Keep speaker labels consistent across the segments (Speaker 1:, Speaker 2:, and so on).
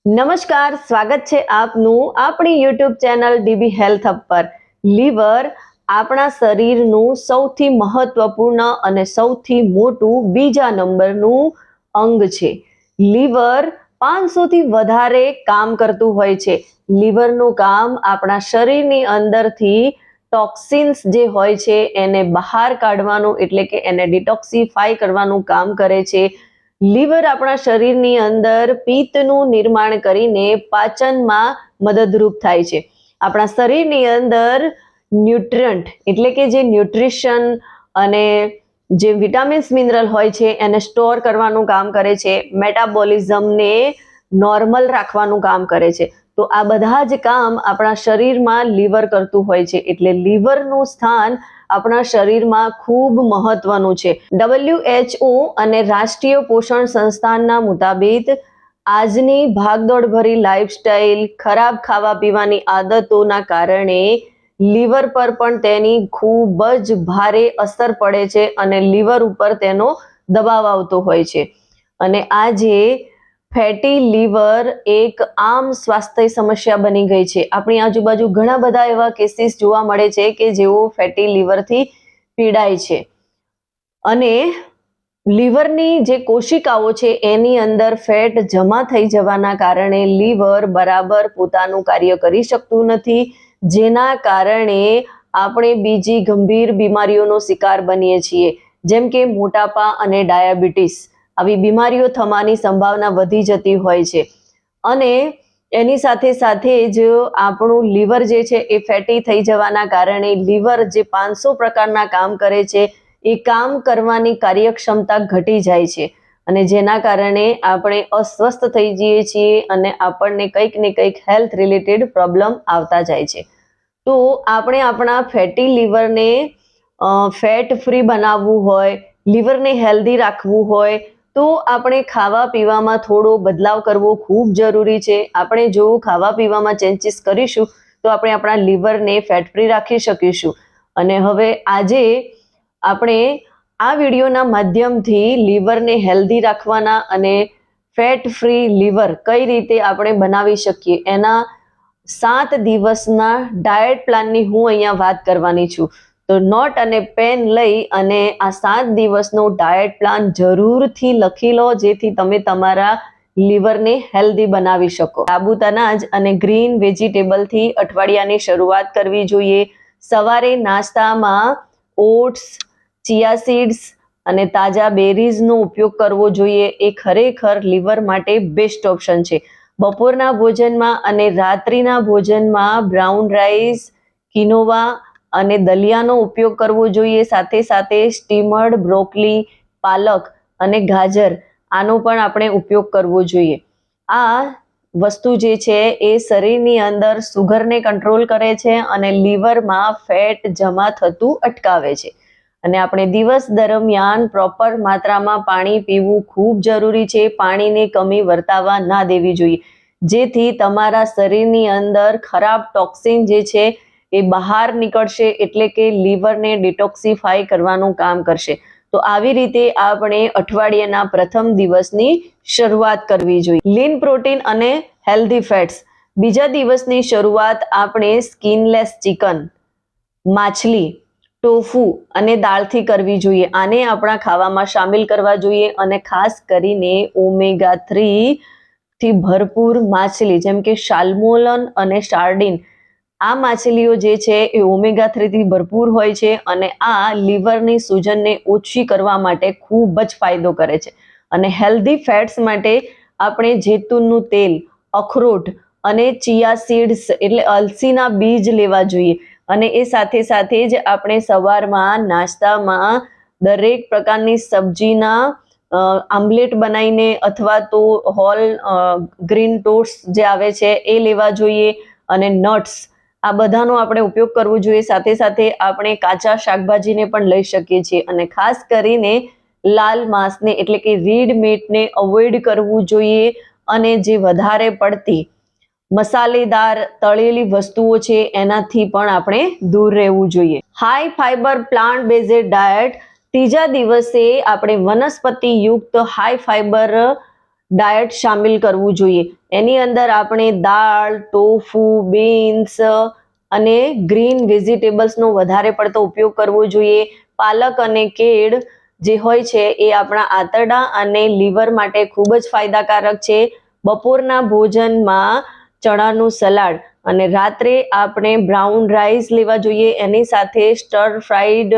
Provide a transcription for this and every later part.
Speaker 1: નમસ્કાર, સ્વાગત છે આપનું આપણી YouTube channel dB health hub પર। લીવર આપણા શરીરનું સૌથી મહત્વપૂર્ણ અને સૌથી મોટું બીજા નંબરનું અંગ છે। લીવર 500 થી વધારે કામ કરતું હોય છે। લીવરનું કામ આપણા શરીરની અંદરથી ટોક્સિન્સ જે હોય છે એને બહાર કાઢવાનું એટલે કે એને ડિટોક્સિફાઈ કરવાનું કામ કરે છે। લીવર આપણા શરીરની અંદર પિત્તનું નિર્માણ કરીને પાચનમાં મદદરૂપ થાય છે। આપણા શરીરની અંદર ન્યુટ્રન્ટ એટલે કે જે ન્યુટ્રિશન અને જે વિટામિન્સ મિનરલ હોય છે એને સ્ટોર કરવાનું કામ કરે છે। મેટાબોલિઝમને નોર્મલ રાખવાનું કામ કરે છે। તો આ બધા જ કામ આપણા શરીરમાં લીવર કરતું હોય છે। એટલે લીવરનું સ્થાન આપણા શરીરમાં ખૂબ મહત્વનું છે। WHO અને રાષ્ટ્રીય પોષણ સંસ્થાનના મુતાબિક આજની ભાગદોડ ભરી લાઈફસ્ટાઈલ, ખરાબ ખાવા પીવાની આદતોના કારણે લીવર પર પણ તેની ખૂબ જ ભારે અસર પડે છે અને લીવર ઉપર તેનો દબાવ આવતો હોય છે। અને આજે ફેટી લીવર એક આમ સ્વાસ્થ્ય સમસ્યા બની ગઈ છે। આપણી આજુબાજુ ઘણા બધા એવા કેસીસ જોવા મળે છે કે જેઓ ફેટી લીવરથી પીડાય છે। અને લીવરની જે કોશિકાઓ છે એની અંદર ફેટ જમા થઈ જવાના કારણે લીવર બરાબર પોતાનું કાર્ય કરી શકતું નથી, જેના કારણે આપણે બીજી ગંભીર બીમારીઓનો શિકાર બનીએ છીએ, જેમ કે મોટાપા અને ડાયાબિટીસ। આવી બીમારીઓ થવાની સંભાવના વધી જતી હોય છે। અને એની સાથે સાથે જ આપણું લીવર જે છે એ ફેટી થઈ જવાના કારણે લીવર જે 500 પ્રકારના કામ કરે છે એ કામ કરવાની કાર્યક્ષમતા ઘટી જાય છે અને જેના કારણે આપણે અસ્વસ્થ થઈ જઈએ છીએ અને આપણને કંઈક ને કંઈક હેલ્થ રિલેટેડ પ્રોબ્લેમ આવતા જાય છે। તો આપણે આપણા ફેટી લીવરને ફેટ ફ્રી બનાવવું હોય, લીવરને હેલ્ધી રાખવું હોય તો આપણે ખાવા પીવામાં થોડો બદલાવ કરવો ખૂબ જરૂરી છે। આપણે જો ખાવા પીવામાં ચેન્જીસ કરીશું તો આપણે આપણા લીવરને ફેટ ફ્રી રાખી શકીશું। અને હવે આજે આપણે આ વિડીયોના માધ્યમથી લીવરને હેલ્ધી રાખવાના અને ફેટ ફ્રી લીવર કઈ રીતે આપણે બનાવી શકીએ એના 7 દિવસના ડાયટ પ્લાનની હું અહીંયા વાત કરવાની છું। તો નોટ અને પેન લઈ અને આ 7 દિવસનો ડાયટ પ્લાન જરૂરથી લખી લો, જેથી તમે તમારા લીવરને હેલ્ધી બનાવી શકો। સાબુત અનાજ અને ગ્રીન વેજીટેબલથી અઠવાડિયાની શરૂઆત કરવી જોઈએ। સવારે નાસ્તામાં ઓટ્સ, ચિયા સીડ્સ અને તાજા બેરીઝનો ઉપયોગ કરવો જોઈએ। એ ખરેખર લીવર માટે બેસ્ટ ઓપ્શન છે। બપોરના ભોજનમાં અને રાત્રિના ભોજનમાં બ્રાઉન રાઈસ, કિનોવા અને દલિયાનો ઉપયોગ કરવો જોઈએ। સાથે સાથે સ્ટીમર્ડ બ્રોકલી, પાલક અને ગાજર આનો પણ આપણે ઉપયોગ કરવો જોઈએ। આ વસ્તુ જે છે એ શરીરની અંદર સુગરને કંટ્રોલ કરે છે અને લીવરમાં ફેટ જમા થતું અટકાવે છે। અને આપણે દિવસ દરમિયાન પ્રોપર માત્રામાં પાણી પીવું ખૂબ જરૂરી છે। પાણીની કમી વર્તાવા ના દેવી જોઈએ, જેથી તમારા શરીરની અંદર ખરાબ ટોક્સિન જે છે એ બહાર નીકળશે એટલે કે લીવરને ડિટોક્સિફાઈ કરવાનું કામ કરશે। તો આવી રીતે આપણે અઠવાડિયાના પ્રથમ દિવસની શરૂઆત કરવી જોઈએ। લીન પ્રોટીન અને હેલ્ધી ફેટ્સ। બીજા દિવસની શરૂઆત આપણે સ્કિનલેસ ચિકન, માછલી, ટોફુ અને દાળથી કરવી જોઈએ। આને આપણા ખાવામાં સામેલ કરવા જોઈએ અને ખાસ કરીને ઓમેગા 3 થી ભરપૂર માછલી જેમ કે સાલ્મોન અને સાર્ડિન, આ માછલીઓ જે છે એ ઓમેગા 3 થી ભરપૂર હોય છે અને આ લીવરની સૂજનને ઓછી કરવા માટે ખૂબ જ ફાયદો કરે છે। અને હેલ્ધી ફેટ્સ માટે આપણે જૈતુનનું તેલ, અખરોટ અને ચિયા સીડ્સ એટલે અલસીના બીજ લેવા જોઈએ। અને એ સાથે સાથે જ આપણે સવારમાં નાસ્તામાં દરેક પ્રકારની સબ્જીના આમલેટ બનાવીને અથવા તો હોલ ગ્રીન ટોસ્ટ જે આવે છે એ લેવા જોઈએ। અને નટ્સ આ બધાનો આપણે ઉપયોગ કરવો જોઈએ। સાથે સાથે આપણે કાચા શાકભાજીને પણ લઈ શકીએ છીએ અને ખાસ કરીને લાલ માંસને એટલે કે રીડ મીટને અવોઇડ કરવું જોઈએ અને જે વધારે પડતી મસાલેદાર તળેલી વસ્તુઓ છે એનાથી પણ આપણે દૂર રહેવું જોઈએ। High fibre plant based diet. ત્રીજા દિવસે આપણે વનસ્પતિ યુક્ત હાઈ ફાઈબર ડાયટ સામેલ કરવું જોઈએ. એની અંદર આપણે દાળ, ટોફુ, બીન્સ અને ગ્રીન વેજીટેબલ્સનો વધારે પડતો ઉપયોગ કરવો જોઈએ. પાલક અને કેળ જે હોય છે એ આપણા આંતરડા અને લીવર માટે ખૂબ જ ફાયદાકારક છે. બપોરના ભોજનમાં ચણાનું સલાડ અને રાત્રે આપણે બ્રાઉન રાઈસ લેવા જોઈએ. એની સાથે સ્ટર ફ્રાઈડ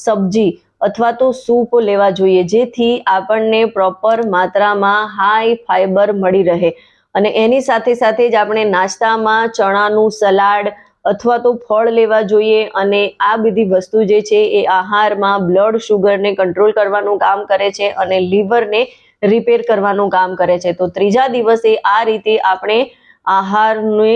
Speaker 1: સબ્જી અથવા તો સૂપ લેવા જોઈએ, જેથી આપણને પ્રોપર માત્રામાં હાઈ ફાઈબર મળી રહે. અને એની સાથે સાથે જ આપણે નાસ્તામાં ચણાનું સલાડ અથવા તો ફળ લેવા જોઈએ. અને આ બધી વસ્તુ જે છે એ આહારમાં બ્લડ શુગરને કંટ્રોલ કરવાનું કામ કરે છે અને લીવરને રિપેર કરવાનું કામ કરે છે. તો ત્રીજા દિવસે આ રીતે આપણે આહારને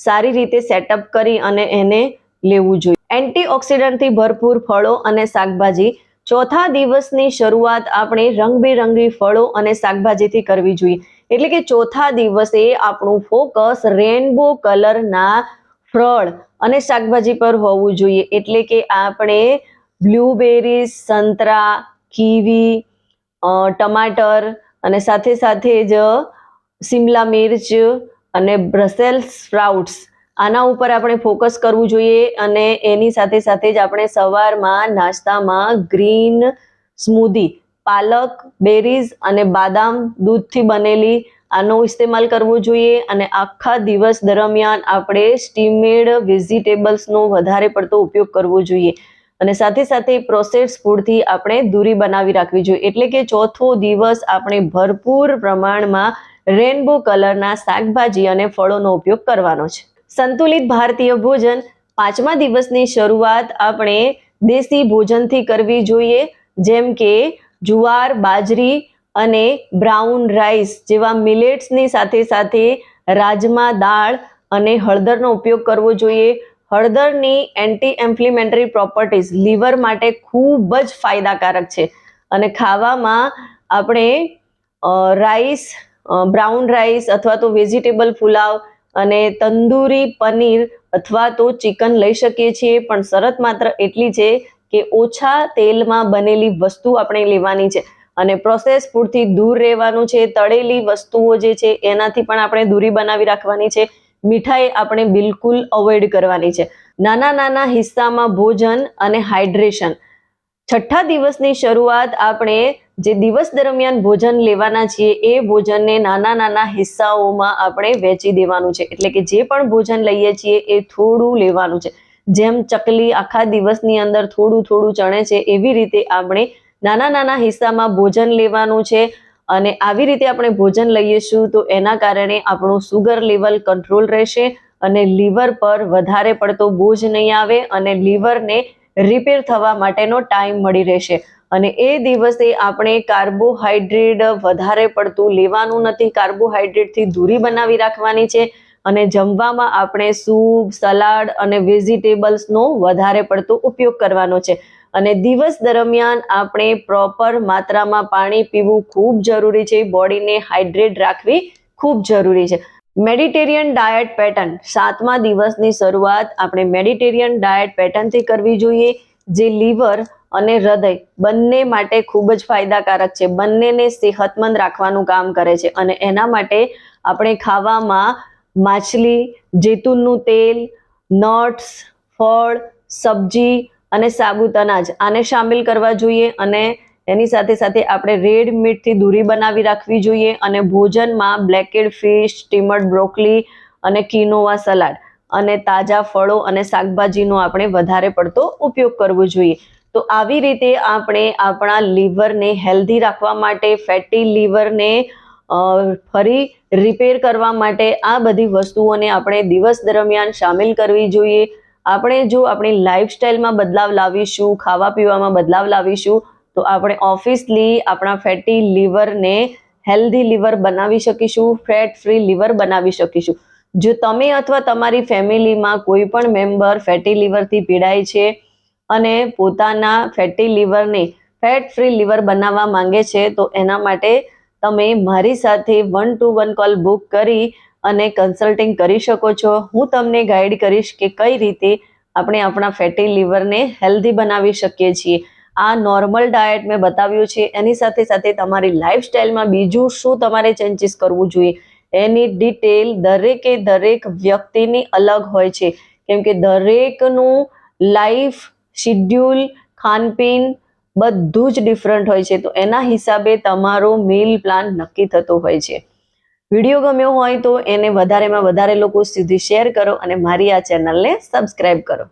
Speaker 1: સારી રીતે સેટઅપ કરી અને એને લેવું જોઈએ. એન્ટીઓક્સિડન્ટથી ભરપૂર ફળો અને શાકભાજી. ચોથા દિવસની શરૂઆત આપણે રંગબેરંગી ફળો અને શાકભાજીથી કરવી જોઈએ. એટલે કે ચોથા દિવસે આપણું ફોકસ રેનબો કલરના ફળ અને શાકભાજી પર હોવું જોઈએ. એટલે કે આપણે બ્લુબેરીઝ, સંતરા, કીવી, ટમાટર અને સાથે સાથે જ શિમલા મિર્ચ અને બ્રસેલ્સ સ્પ્રાઉટ્સ, આના ઉપર આપણે ફોકસ કરવું જોઈએ. અને એની સાથે સાથે જ આપણે સવારમાં નાસ્તામાં ગ્રીન સ્મૂધી, પાલક, બેરીઝ અને બાદામ દૂધથી બનેલી આનો ઇસ્તેમાલ કરવો જોઈએ. અને આખા દિવસ દરમિયાન આપણે સ્ટીમેડ વેજીટેબલ્સનો વધારે પડતો ઉપયોગ કરવો જોઈએ. અને સાથે સાથે પ્રોસેસ્ડ ફૂડથી આપણે દૂરી બનાવી રાખવી જોઈએ. એટલે કે ચોથો દિવસ આપણે ભરપૂર પ્રમાણમાં રેનબો કલરના શાકભાજી અને ફળોનો ઉપયોગ કરવાનો છે. સંતુલિત ભારતીય ભોજન. પાંચમા દિવસની શરૂઆત આપણે દેશી ભોજનથી કરવી જોઈએ, જેમ કે જુવાર, બાજરી અને બ્રાઉન રાઈસ જેવા મિલેટ્સની સાથે સાથે રાજમા દાળ અને હળદરનો ઉપયોગ કરવો જોઈએ. હળદરની એન્ટી ઇન્ફ્લેમેટરી પ્રોપર્ટીઝ લીવર માટે ખૂબ જ ફાયદાકારક છે. અને ખાવામાં આપણે રાઈસ, બ્રાઉન રાઈસ અથવા તો વેજીટેબલ પુલાવ અને તંદૂરી પનીર અથવા તો ચિકન લઈ શકીએ છીએ. પણ શરત માત્ર એટલી છે કે ઓછા તેલમાં બનેલી વસ્તુ આપણે લેવાની છે અને પ્રોસેસ ફૂડથી દૂર રહેવાનું છે. તળેલી વસ્તુઓ જે છે એનાથી પણ આપણે દૂરી બનાવી રાખવાની છે. મીઠાઈ આપણે બિલકુલ અવોઇડ કરવાની છે. નાના નાના હિસ્સામાં ભોજન અને હાઇડ્રેશન. છઠ્ઠા દિવસની શરૂઆત આપણે જે દિવસ દરમિયાન ભોજન લેવાના છીએ એ ભોજનને નાના નાના હિસ્સાઓમાં આપણે વહેંચી દેવાનું છે. એટલે કે જે પણ ભોજન લઈએ છીએ એ થોડું લેવાનું છે. જેમ ચકલી આખા દિવસની અંદર થોડું થોડું ચણે છે, એવી રીતે આપણે નાના નાના હિસ્સામાં ભોજન લેવાનું છે. અને આવી રીતે આપણે ભોજન લઈશું તો એના કારણે આપણું સુગર લેવલ કંટ્રોલ રહેશે અને લીવર પર વધારે પડતો બોજ નહીં આવે અને લીવરને રિપેર થવા માટેનો ટાઈમ મળી રહેશે. અને એ દિવસે આપણે કાર્બોહાઈડ્રેટ વધારે પડતું લેવાનું નથી. કાર્બોહાઈડ્રેટથી દૂરી બનાવી રાખવાની છે. અને જમવામાં આપણે સૂપ, સલાડ અને વેજીટેબલ્સનો વધારે પડતો ઉપયોગ કરવાનો છે. અને દિવસ દરમિયાન આપણે પ્રોપર માત્રામાં પાણી પીવું ખૂબ જરૂરી છે. બોડીને હાઇડ્રેટ રાખવી ખૂબ જરૂરી છે. Mediterranean diet pattern. 7મા દિવસની શરૂઆત આપણે મેડિટેરિયન ડાયટ પેટર્નથી કરવી જોઈએ, જે લીવર અને હૃદય બંને માટે ખૂબ જ ફાયદાકારક છે. બંનેને સેહતમંદ રાખવાનું કામ કરે છે. અને એના માટે આપણે ખાવામાં માછલી, જૈતુનનું તેલ, નટ્સ, ફળ, સબ્જી અને સાબુત અનાજ આને સામેલ કરવા જોઈએ. અને એની સાથે સાથે આપણે રેડ મીટથી દૂરી બનાવી રાખવી જોઈએ. અને ભોજનમાં બ્લેકેડ ફિશ, સ્ટીમર્ડ બ્રોકલી અને કિનોવા સલાડ અને તાજા ફળો અને શાકભાજીનો આપણે વધારે પડતો ઉપયોગ કરવો જોઈએ. તો આવી રીતે આપણે આપણા લીવરને હેલ્ધી રાખવા માટે, ફેટી લીવરને ફરી રિપેર કરવા માટે આ બધી વસ્તુઓને આપણે દિવસ દરમિયાન સામેલ કરવી જોઈએ. આપણે જો આપણી લાઈફસ્ટાઈલમાં બદલાવ લાવીશું, ખાવા પીવામાં બદલાવ લાવીશું, તો આપણે ઓફિસલી આપણા ફેટી લીવરને હેલ્ધી લીવર બનાવી શકીશું, ફેટ ફ્રી લીવર બનાવી શકીશું. જો તમે અથવા તમારી ફેમિલીમાં કોઈ પણ મેમ્બર ફેટી લીવરથી પીડાય છે અને પોતાના ફેટી લીવરને ફેટ ફ્રી લીવર બનાવવા માંગે છે, તો એના માટે તમે મારી સાથે 1-to-1 કોલ બુક કરી અને કન્સલ્ટિંગ કરી શકો છો. હું તમને ગાઈડ કરીશ કે કઈ રીતે આપણે આપણા ફેટી લીવરને હેલ્ધી બનાવી શકીએ છીએ. આ નોર્મલ ડાયટ મેં બતાવ્યું છે, એની સાથે સાથે તમારી લાઈફસ્ટાઈલમાં બીજું શું તમારે ચેન્જીસ કરવું જોઈએ એની ડિટેલ દરેક વ્યક્તિની અલગ હોય છે, કેમ કે દરેકનું લાઈફ શિડ્યુલ, ખાનપીન બધું જ ડિફરન્ટ હોય છે. તો એના હિસાબે તમારો મીલ પ્લાન નક્કી થતો હોય છે. વિડીયો ગમ્યો હોય તો એને વધારેમાં વધારે લોકો સુધી શેર કરો અને મારી આ ચેનલને સબસ્ક્રાઇબ કરો.